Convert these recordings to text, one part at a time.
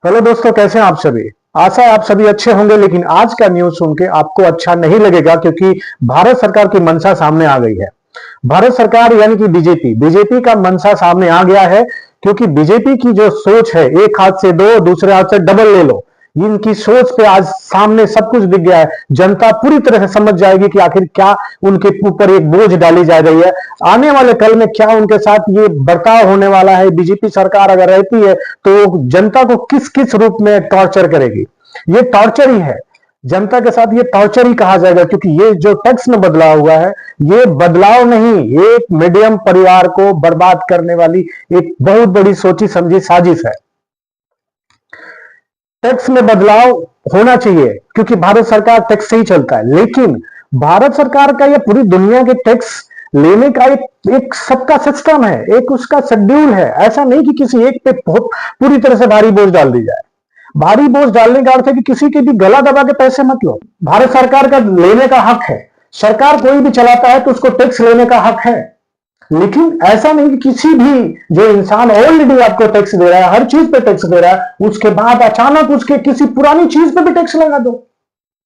Hello दोस्तों, कैसे हैं आप सभी। आशा है आप सभी अच्छे होंगे। लेकिन आज का न्यूज सुन के आपको अच्छा नहीं लगेगा, क्योंकि भारत सरकार की मंशा सामने आ गई है। भारत सरकार यानी कि बीजेपी बीजेपी का मंशा सामने आ गया है। क्योंकि बीजेपी की जो सोच है, एक हाथ से दो दूसरे हाथ से डबल ले लो, इनकी सोच पे आज सामने सब कुछ दिख गया है। जनता पूरी तरह से समझ जाएगी कि आखिर क्या उनके ऊपर एक बोझ डाली जा रही है। आने वाले कल में क्या उनके साथ ये बर्ताव होने वाला है। बीजेपी सरकार अगर रहती है तो जनता को किस किस रूप में टॉर्चर करेगी। ये टॉर्चर ही है, जनता के साथ ये टॉर्चर ही कहा जाएगा। क्योंकि ये जो टैक्स में बदलाव हुआ है, ये बदलाव नहीं, एक मीडियम परिवार को बर्बाद करने वाली एक बहुत बड़ी सोची समझी साजिश है। टैक्स में बदलाव होना चाहिए, क्योंकि भारत सरकार टैक्स से ही चलता है। लेकिन भारत सरकार का यह पूरी दुनिया के टैक्स लेने का एक सबका सिस्टम है, एक उसका शेड्यूल है। ऐसा नहीं कि किसी एक पे पूरी तरह से भारी बोझ डाल दी जाए। भारी बोझ डालने का अर्थ है कि किसी के भी गला दबा के पैसे मत लो। भारत सरकार का लेने का हक है। सरकार कोई भी चलाता है तो उसको टैक्स लेने का हक है। लेकिन ऐसा नहीं कि किसी भी जो इंसान ऑलरेडी आपको टैक्स दे रहा है, हर चीज पे टैक्स दे रहा है, उसके बाद अचानक उसके किसी पुरानी चीज पे भी टैक्स लगा दो।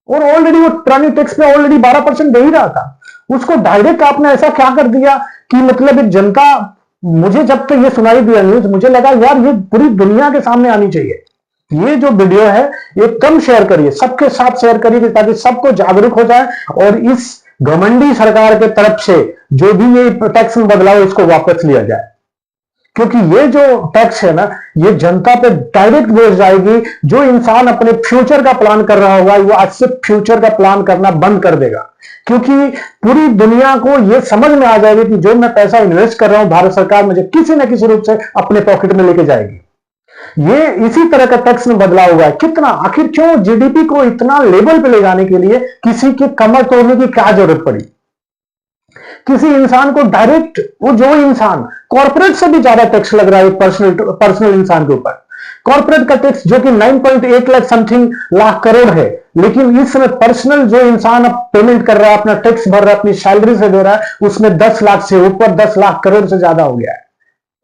और ऑलरेडी वो पुरानी टैक्स पे ऑलरेडी 12% दे ही रहा था, उसको डायरेक्ट आपने ऐसा क्या कर दिया कि मतलब एक जनता। मुझे जब तक ये सुनाई दिया न्यूज, मुझे लगा यार ये पूरी दुनिया के सामने आनी चाहिए। ये जो वीडियो है ये कम शेयर करिए, सबके साथ शेयर करिए, ताकि सबको जागरूक हो जाए और इस घमंडी सरकार के तरफ से जो भी ये टैक्स में बदलाव इसको वापस लिया जाए। क्योंकि ये जो टैक्स है ना, ये जनता पे डायरेक्ट बोझ जाएगी। जो इंसान अपने फ्यूचर का प्लान कर रहा होगा, वो आज से फ्यूचर का प्लान करना बंद कर देगा। क्योंकि पूरी दुनिया को ये समझ में आ जाएगी कि जो मैं पैसा इन्वेस्ट कर रहा हूं, भारत सरकार मुझे किसी न किसी रूप से अपने पॉकेट में लेके जाएगी। ये इसी तरह का टैक्स में बदलाव हुआ है। कितना, आखिर क्यों जीडीपी को इतना लेवल पे ले जाने के लिए किसी के कमर तोड़ने की क्या जरूरत पड़ी। किसी इंसान को डायरेक्ट, वो जो इंसान कॉर्पोरेट से भी ज्यादा टैक्स लग रहा है पर्सनल इंसान के ऊपर। कॉर्पोरेट का टैक्स जो कि 9.8 लाख समथिंग लाख करोड़ है, लेकिन इस समय पर्सनल जो इंसान अब पेमेंट कर रहा है, अपना टैक्स भर रहा है, अपनी सैलरी से दे रहा है, उसमें 10 लाख से ऊपर, 10 लाख करोड़ से ज्यादा हो गया है।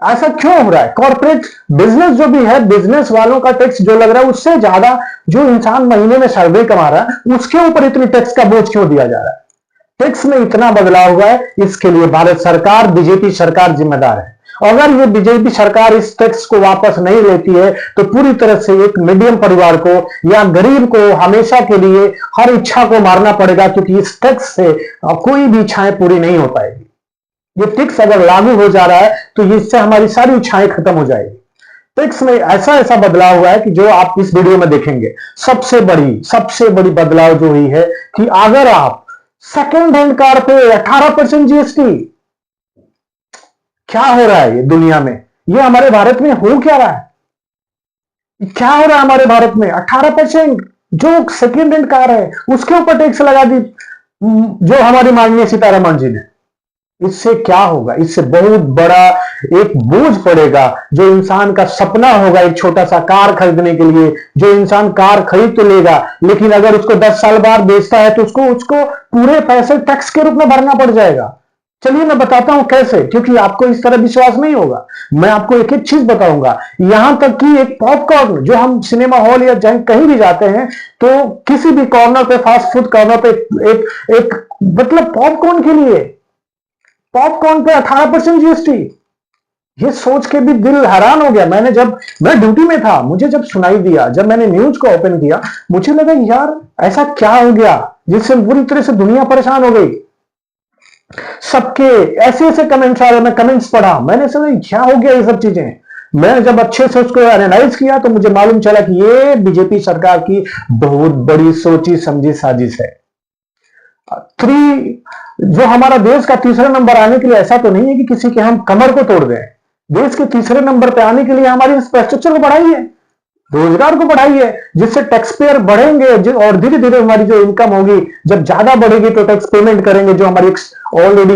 ऐसा क्यों हो रहा है। कॉर्पोरेट बिजनेस जो भी है, बिजनेस वालों का टैक्स जो लग रहा है, उससे ज्यादा जो इंसान महीने में सैलरी कमा रहा है, उसके ऊपर इतनी टैक्स का बोझ क्यों दिया जा रहा है। टैक्स में इतना बदलाव हुआ है, इसके लिए भारत सरकार, बीजेपी सरकार जिम्मेदार है। अगर ये बीजेपी सरकार इस टैक्स को वापस नहीं लेती है तो पूरी तरह से एक मीडियम परिवार को या गरीब को हमेशा के लिए हर इच्छा को मारना पड़ेगा। क्योंकि इस टैक्स से कोई भी इच्छाएं पूरी नहीं हो पाएगी। ये टैक्स अगर लागू हो जा रहा है तो इससे हमारी सारी इच्छाएं खत्म हो जाएगी। टैक्स में ऐसा ऐसा बदलाव हुआ है कि जो आप इस वीडियो में देखेंगे, सबसे बड़ी बदलाव जो हुई है कि अगर आप सेकेंड हैंड कार पे 18% जीएसटी। क्या हो रहा है ये दुनिया में, ये हमारे भारत में हो क्या रहा है। क्या हो रहा है हमारे भारत में। 18% जो सेकेंड हैंड कार है उसके ऊपर टैक्स लगा दी जो हमारी माननीय सीतारमण जी ने। इससे क्या होगा, इससे बहुत बड़ा एक बोझ पड़ेगा। जो इंसान का सपना होगा एक छोटा सा कार खरीदने के लिए, जो इंसान कार खरीद तो लेगा, लेकिन अगर उसको 10 साल बाद बेचता है तो उसको पूरे पैसे टैक्स के रूप में भरना पड़ जाएगा। चलिए मैं बताता हूं कैसे, क्योंकि आपको इस तरह विश्वास नहीं होगा। मैं आपको एक एक चीज बताऊंगा। यहां तक कि एक पॉपकॉर्न, जो हम सिनेमा हॉल या कहीं भी जाते हैं तो किसी भी कॉर्नर पे, फास्ट फूड कॉर्नर पे एक मतलब पॉपकॉर्न के लिए, पॉपकॉर्न पे 18% जीएसटी। ये सोच के भी दिल हैरान हो गया। मैं ड्यूटी में था, मुझे जब सुनाई दिया, जब मैंने न्यूज को ओपन किया, मुझे लगा यार ऐसा क्या हो गया जिससे पूरी तरह से दुनिया परेशान हो गई। सबके ऐसे ऐसे कमेंट्स आ रहे, मैं कमेंट्स पढ़ा, मैंने समझा क्या हो गया ये सब चीजें। मैं जब अच्छे से उसको एनालाइज किया तो मुझे मालूम चला कि ये बीजेपी सरकार की बहुत बड़ी सोची समझी साजिश है। जो हमारा देश का तीसरे नंबर आने के लिए ऐसा तो नहीं है कि किसी के हम कमर को तोड़ दें। देश के तीसरे नंबर पे आने के लिए हमारी इंफ्रास्ट्रक्चर को बढ़ाइए, रोजगार को बढ़ाइए, जिससे टैक्स पेयर बढ़ेंगे और धीरे धीरे हमारी जो इनकम होगी, जब ज्यादा बढ़ेगी तो टैक्स पेमेंट करेंगे। जो हमारी ऑलरेडी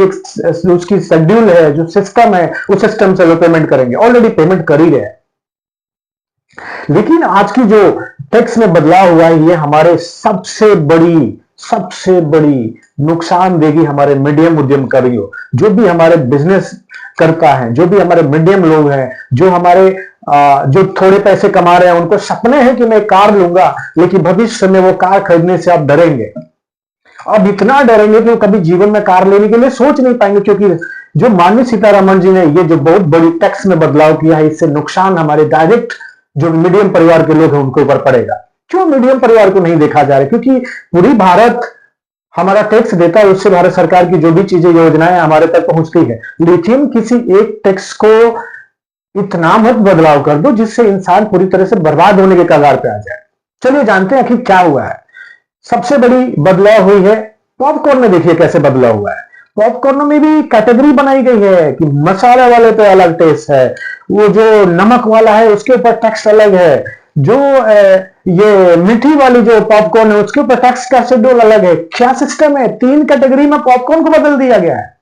उसकी शेड्यूल है, जो सिस्टम है, उस सिस्टम से वो पेमेंट करेंगे। ऑलरेडी पेमेंट कर ही रहे हैं। लेकिन आज की जो टैक्स में बदलाव हुआ है, ये हमारे सबसे बड़ी नुकसान देगी हमारे मीडियम उद्यमकारियों, जो भी हमारे बिजनेस करता है, जो भी हमारे मीडियम लोग हैं, जो हमारे जो थोड़े पैसे कमा रहे हैं, उनको सपने हैं कि मैं कार लूंगा, लेकिन भविष्य में वो कार खरीदने से आप डरेंगे। अब इतना डरेंगे कि वो कभी जीवन में कार लेने के लिए सोच नहीं पाएंगे, क्योंकि जो माननीय सीतारमण जी ने ये जो बहुत बड़ी टैक्स में बदलाव किया है, इससे नुकसान हमारे डायरेक्ट जो मीडियम परिवार के लोग हैं उनके ऊपर पड़ेगा। क्यों मीडियम परिवार को नहीं देखा जा रहा है? क्योंकि पूरी भारत हमारा टैक्स देता है, उससे भारत सरकार की जो भी चीजें योजनाएं हमारे तक पहुंचती है, लेकिन किसी एक टैक्स को इतना मत बदलाव कर दो जिससे इंसान पूरी तरह से बर्बाद होने के कगार पे आ जाए। चलिए जानते हैं आखिर क्या हुआ है। सबसे बड़ी बदलाव हुई है पॉपकॉर्न में। देखिए कैसे बदलाव हुआ है। पॉपकॉर्न में भी कैटेगरी बनाई गई है कि मसाले वाले पे अलग टैक्स है, वो जो नमक वाला है उसके ऊपर टैक्स अलग है, जो ये मीठी वाली जो पॉपकॉर्न है उसके ऊपर टैक्स का शेड्यूल अलग है। क्या सिस्टम है? 3 कैटेगरी में पॉपकॉर्न को बदल दिया गया है।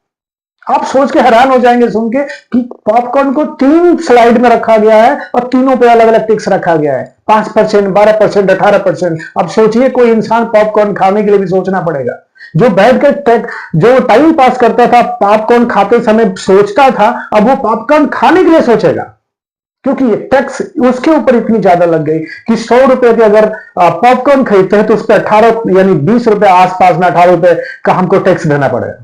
आप सोच के हैरान हो जाएंगे सुन के कि पॉपकॉर्न को 3 स्लाइड में रखा गया है और तीनों पे अलग अलग टैक्स रखा गया है, 5%, 12%, 18%। अब सोचिए कोई इंसान पॉपकॉर्न खाने के लिए भी सोचना पड़ेगा। जो बैठकर जो टाइम पास करता था पॉपकॉर्न खाते समय सोचता था, अब वो पॉपकॉर्न खाने के लिए सोचेगा, क्योंकि ये टैक्स उसके ऊपर इतनी ज्यादा लग गई कि 100 रुपए के अगर पॉपकॉर्न खरीदते हैं तो उस पर 18 यानी 20 रुपए आसपास में 18 रुपए का हमको टैक्स देना पड़ेगा।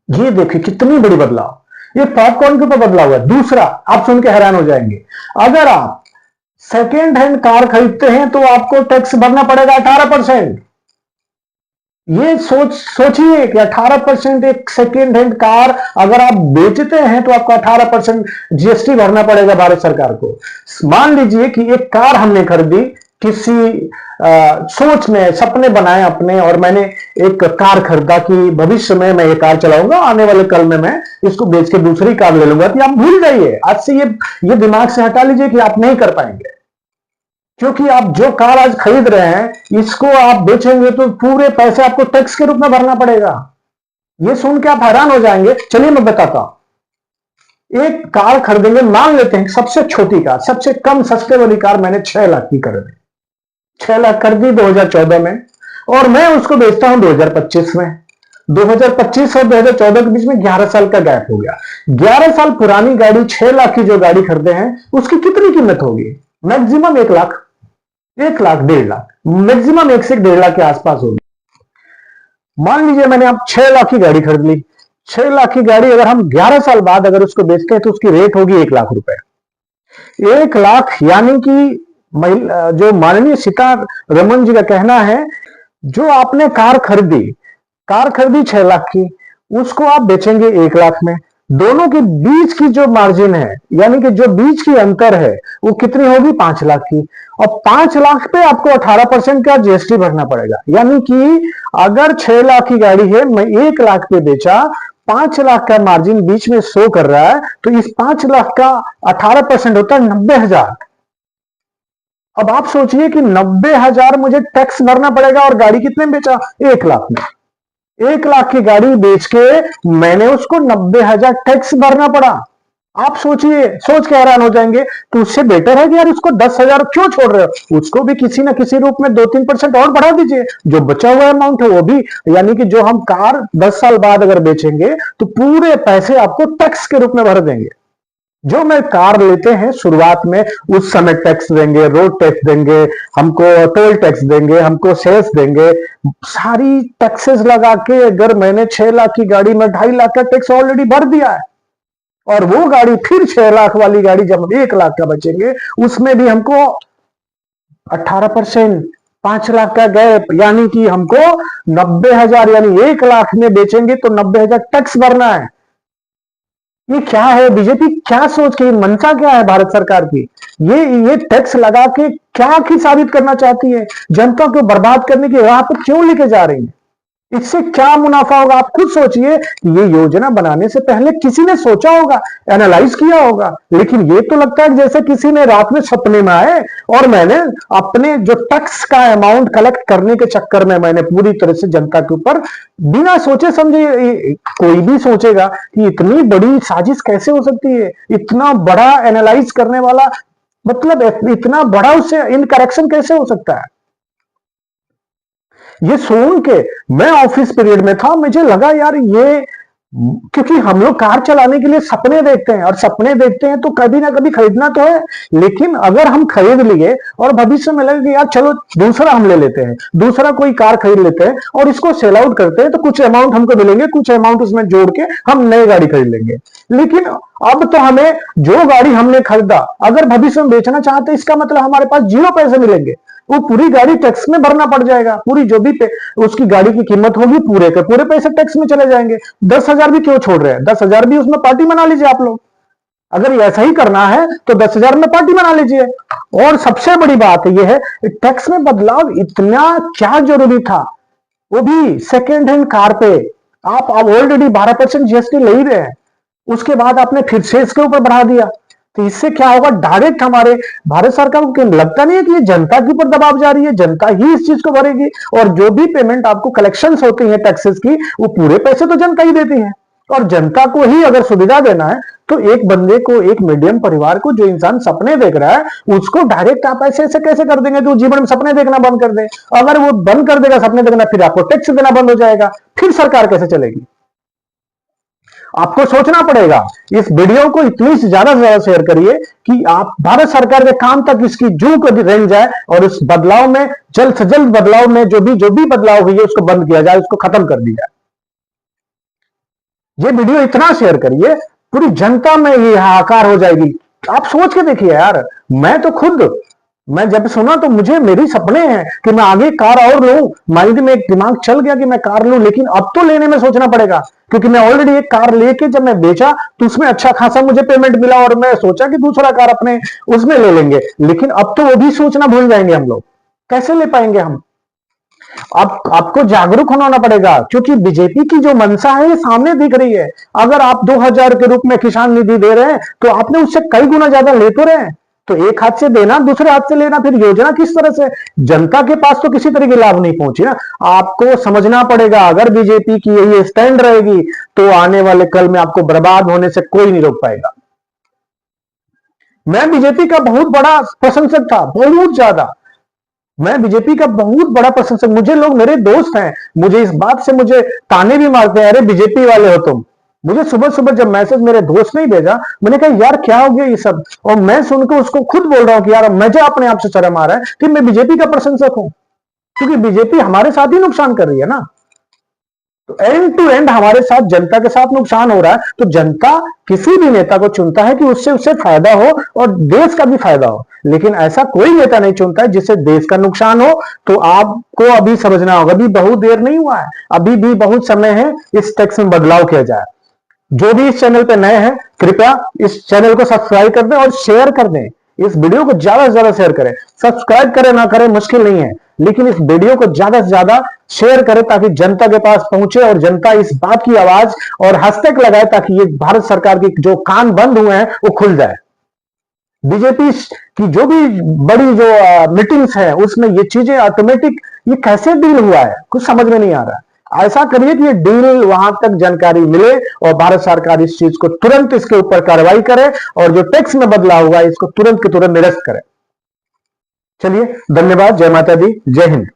ये देखिए कितनी बड़ी बदलाव ये पॉपकॉर्न के ऊपर बदलाव है। दूसरा, आप सुन के हैरान हो जाएंगे, अगर आप सेकेंड हैंड कार खरीदते हैं तो आपको टैक्स भरना पड़ेगा 18%। ये सोचिए कि 18% एक सेकेंड हैंड कार अगर आप बेचते हैं तो आपको 18% जीएसटी भरना पड़ेगा भारत सरकार को। मान लीजिए कि एक कार हमने खरीदी, किसी सोच में सपने बनाए अपने, और मैंने एक कार खरीदा कि भविष्य में मैं ये कार चलाऊंगा, आने वाले कल में मैं इसको बेच के दूसरी कार ले लूंगा। तो आप भूल जाइए, आज से ये दिमाग से हटा लीजिए कि आप नहीं कर पाएंगे, क्योंकि आप जो कार आज खरीद रहे हैं इसको आप बेचेंगे तो पूरे पैसे आपको टैक्स के रूप में भरना पड़ेगा। ये सुन के आप हैरान हो जाएंगे। चलिए मैं बताता हूं। एक कार खरीदेंगे, मान लेते हैं सबसे छोटी कार, सबसे कम सस्ते वाली कार मैंने 6 लाख की खरीदी, 6 लाख कर दी 2014 में, और मैं उसको बेचता हूं 2025 में। 2025 और 2014 के बीच में 11 साल का गैप हो गया। 11 साल पुरानी गाड़ी, 6 लाख की जो गाड़ी खरीदे हैं उसकी कितनी कीमत होगी? मैक्सिमम 1 लाख, 1 लाख, 1.5 लाख, मैक्सिमम 1 से 1.5 लाख के आसपास होगी। मान लीजिए मैंने अब 6 लाख की गाड़ी खरीद ली। 6 लाख की गाड़ी अगर हम 11 साल बाद अगर उसको बेचते हैं तो उसकी रेट होगी 1 लाख रुपए। 1 लाख यानी कि जो माननीय सीतारमण जी का कहना है, जो आपने कार खरीदी 6 लाख की, उसको आप बेचेंगे 1 लाख में। दोनों के बीच की जो मार्जिन है, यानी कि जो बीच की अंतर है, वो कितनी होगी? 5 लाख की। और 5 लाख पे आपको 18% का जीएसटी भरना पड़ेगा। यानी कि अगर 6 लाख की गाड़ी है, मैं 1 लाख पे बेचा, 5 लाख का मार्जिन बीच में शो कर रहा है, तो इस 5 लाख का 18% होता है 90,000। अब आप सोचिए कि 90,000 मुझे टैक्स भरना पड़ेगा, और गाड़ी कितने में बेचा? 1 लाख में। 1 लाख की गाड़ी बेच के मैंने उसको 90,000 टैक्स भरना पड़ा। आप सोचिए, सोच के हैरान हो जाएंगे। तो उससे बेटर है कि यार उसको 10,000 क्यों छोड़ रहे हो, उसको भी किसी ना किसी रूप में 2-3% और बढ़ा दीजिए, जो बचा हुआ अमाउंट है वो भी, यानी कि जो हम कार 10 साल बाद अगर बेचेंगे तो पूरे पैसे आपको टैक्स के रूप में भर देंगे। जो मैं कार लेते हैं शुरुआत में उस समय टैक्स देंगे, रोड टैक्स देंगे, हमको टोल टैक्स देंगे, हमको सेस देंगे, सारी टैक्सेस लगा के अगर मैंने 6 लाख की गाड़ी में 2.5 लाख का टैक्स ऑलरेडी भर दिया है, और वो गाड़ी फिर 6 लाख वाली गाड़ी जब हम 1 लाख का बचेंगे उसमें भी हमको 18%, 5 लाख का गैप, यानी कि हमको 90,000 यानी 1 लाख में बेचेंगे तो 90,000 टैक्स भरना है। ये क्या है? बीजेपी क्या सोच के, मंशा क्या है भारत सरकार की? ये टैक्स लगा के क्या की साबित करना चाहती है? जनता को बर्बाद करने की राह पर क्यों लेके जा रही है? इससे क्या मुनाफा होगा? आप खुद सोचिए कि ये योजना बनाने से पहले किसी ने सोचा होगा, एनालाइज किया होगा, लेकिन ये तो लगता है जैसे किसी ने रात में सपने में आए और मैंने अपने जो टैक्स का अमाउंट कलेक्ट करने के चक्कर में मैंने पूरी तरह से जनता के ऊपर बिना सोचे समझे, कोई भी सोचेगा कि इतनी बड़ी साजिश कैसे हो सकती है, इतना बड़ा एनालाइज करने वाला, मतलब इतना बड़ा उससे इनकरेक्शन कैसे हो सकता है? ये सुन के मैं ऑफिस पीरियड में था, मुझे लगा यार ये क्योंकि हम लोग कार चलाने के लिए सपने देखते हैं, और सपने देखते हैं तो कभी ना कभी खरीदना तो है। लेकिन अगर हम खरीद लिए और भविष्य में लगे कि यार चलो दूसरा हम ले लेते हैं, दूसरा कोई कार खरीद लेते हैं और इसको सेल आउट करते हैं, तो कुछ अमाउंट हमको मिलेंगे, कुछ अमाउंट उसमें जोड़ के हम नई गाड़ी खरीद लेंगे। लेकिन अब तो हमें जो गाड़ी हमने खरीदा अगर भविष्य में बेचना चाहते, इसका मतलब हमारे पास 0 पैसे मिलेंगे। वो पूरी गाड़ी टैक्स में भरना पड़ जाएगा, पूरी जो भी उसकी गाड़ी की कीमत होगी पूरे के पूरे पैसे टैक्स में चले जाएंगे। 10,000 भी क्यों छोड़ रहे हैं, 10,000 भी उसमें पार्टी मना लीजिए आप लोग। अगर ऐसा ही करना है तो 10,000 में पार्टी मना लीजिए। और सबसे बड़ी बात यह है, टैक्स में बदलाव इतना क्या जरूरी था, वो भी सेकेंड हैंड कार पे। आप ऑलरेडी 12% जीएसटी ले ही रहे हैं, उसके बाद आपने फिर से इसके ऊपर बढ़ा दिया। तो इससे क्या होगा, डायरेक्ट हमारे भारत सरकार को लगता नहीं है कि ये जनता के ऊपर दबाव जा रही है, जनता ही इस चीज को भरेगी। और जो भी पेमेंट आपको कलेक्शंस होती है टैक्सेस की, वो पूरे पैसे तो जनता ही देती है। और जनता को ही अगर सुविधा देना है तो एक बंदे को, एक मीडियम परिवार को, जो इंसान सपने देख रहा है, उसको डायरेक्ट आप ऐसे ऐसे कैसे कर देंगे जो जीवन में सपने देखना बंद कर दे। अगर वो बंद कर देगा सपने देखना, फिर आपको टैक्स देना बंद हो जाएगा, फिर सरकार कैसे चलेगी। आपको सोचना पड़ेगा। इस वीडियो को इतनी से ज्यादा शेयर करिए कि आप भारत सरकार के काम तक इसकी जू को रेंग जाए, और उस बदलाव में जल्द से जल्द बदलाव में जो भी बदलाव हुई है उसको बंद किया जाए, उसको खत्म कर दिया जाए। ये वीडियो इतना शेयर करिए, पूरी जनता में ये हाहाकार हो जाएगी। आप सोच के देखिए यार, मैं तो खुद, मैं जब सुना तो मुझे, मेरी सपने हैं कि मैं आगे कार और लूं, माइंड में एक दिमाग चल गया कि मैं कार लूं। लेकिन अब तो लेने में सोचना पड़ेगा, क्योंकि मैं ऑलरेडी एक कार लेके जब मैं बेचा तो उसमें अच्छा खासा मुझे पेमेंट मिला, और मैं सोचा कि दूसरा कार अपने उसमें ले लेंगे। लेकिन अब तो वो भी सोचना भूल जाएंगे हम लोग, कैसे ले पाएंगे हम। अब आपको जागरूक होना पड़ेगा, क्योंकि बीजेपी की जो मंशा है ये सामने दिख रही है। अगर आप 2,000 के रूप में किसान निधि दे रहे हैं तो आपने उससे कई गुना ज्यादा ले तो रहे हैं। तो एक हाथ से देना, दूसरे हाथ से लेना, फिर योजना किस तरह से जनता के पास तो किसी तरह की लाभ नहीं पहुंची ना। आपको समझना पड़ेगा, अगर बीजेपी की यही स्टैंड रहेगी तो आने वाले कल में आपको बर्बाद होने से कोई नहीं रोक पाएगा। मैं बीजेपी का बहुत बड़ा प्रशंसक था, बहुत ज्यादा। मैं बीजेपी का बहुत बड़ा प्रशंसक, मुझे लोग, मेरे दोस्त हैं, मुझे इस बात से मुझे ताने भी मारते हैं, अरे बीजेपी वाले हो तुम। मुझे सुबह सुबह जब मैसेज मेरे दोस्त ने भेजा, मैंने कहा यार क्या हो गया ये सब, और मैं सुनकर उसको खुद बोल रहा हूं कि यार मुझे अपने आप से शर्म आ रहा है कि मैं बीजेपी का प्रशंसक हूं, क्योंकि बीजेपी हमारे साथ ही नुकसान कर रही है ना। तो एंड टू एंड हमारे साथ, जनता के साथ नुकसान हो रहा है। तो जनता किसी भी नेता को चुनता है कि उससे उससे फायदा हो और देश का भी फायदा हो, लेकिन ऐसा कोई नेता नहीं चुनता है जिससे देश का नुकसान हो। तो आपको अभी समझना होगा, अभी बहुत देर नहीं हुआ है, अभी भी बहुत समय है इस टैक्स में बदलाव किया जाए। जो भी इस चैनल पे नए हैं, कृपया इस चैनल को सब्सक्राइब कर दें और शेयर कर दें। इस वीडियो को ज्यादा से ज्यादा शेयर करें। सब्सक्राइब करें ना करें मुश्किल नहीं है, लेकिन इस वीडियो को ज्यादा से ज्यादा शेयर करें ताकि जनता के पास पहुंचे और जनता इस बात की आवाज और हैशटैग लगाए ताकि ये भारत सरकार की जो कान बंद हुए हैं वो खुल जाए। बीजेपी की जो भी बड़ी जो मीटिंग्स है उसमें ये चीजें ऑटोमेटिक, ये कैसे डील हुआ है कुछ समझ में नहीं आ रहा है। ऐसा करिए कि ये डील वहां तक जानकारी मिले और भारत सरकार इस चीज को तुरंत इसके ऊपर कार्रवाई करे, और जो टैक्स में बदलाव हुआ इसको तुरंत के तुरंत निरस्त करे। चलिए, धन्यवाद। जय माता दी, जय हिंद।